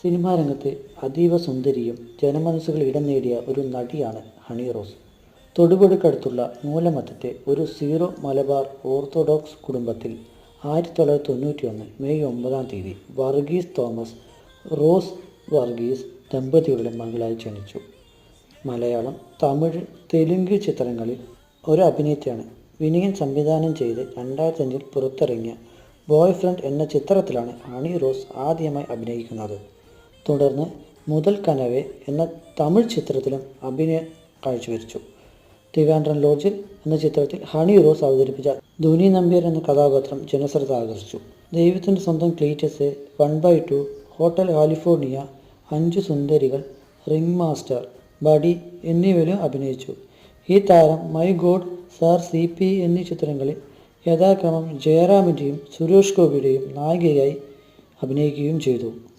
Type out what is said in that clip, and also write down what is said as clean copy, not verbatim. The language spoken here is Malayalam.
സിനിമാ രംഗത്ത് അതീവ സുന്ദരിയും ജനമനസ്സുകളിൽ ഇടം നേടിയ ഒരു നടിയാണ് ഹണി റോസ്. തൊടുപുഴയ്ക്കടുത്തുള്ള മൂലമറ്റത്തെ ഒരു സീറോ മലബാർ ഓർത്തഡോക്സ് കുടുംബത്തിൽ 1991 May 9 Varghese Thomas, rose Varghese ദമ്പതികളുടെ മകളായി ജനിച്ചു. മലയാളം, തമിഴ്, തെലുങ്ക് ചിത്രങ്ങളിൽ ഒരു അഭിനേത്രിയാണ്. വിനയൻ സംവിധാനം ചെയ്ത് 2005 പുറത്തിറങ്ങിയ ബോയ് ഫ്രണ്ട് എന്ന ചിത്രത്തിലാണ് ഹണി റോസ് ആദ്യമായി അഭിനയിക്കുന്നത്. തുടർന്ന് മുതൽ കനവേ എന്ന തമിഴ് ചിത്രത്തിലും അഭിനയം കാഴ്ചവെച്ചു. ട്രിവാൻഡ്രം ലോഡ്ജിൽ എന്ന ചിത്രത്തിൽ ഹണി റോസ് അവതരിപ്പിച്ച ധോനി നമ്പ്യാർ എന്ന കഥാപാത്രം ജനശ്രദ്ധ ആകർഷിച്ചു. ദൈവത്തിൻ്റെ സ്വന്തം ക്ലീറ്റസ്, 1/2, ഹോട്ടൽ കാലിഫോർണിയ, 5 സുന്ദരികൾ, റിംഗ് മാസ്റ്റർ, ബഡി എന്നിവയിലും അഭിനയിച്ചു. ഈ താരം മൈ ഗോഡ്, സാർ, CP എന്നീ ചിത്രങ്ങളിൽ യഥാക്രമം ജയറാമിൻ്റെയും സുരേഷ് ഗോപിയുടെയും നായികയായി അഭിനയിക്കുകയും ചെയ്തു.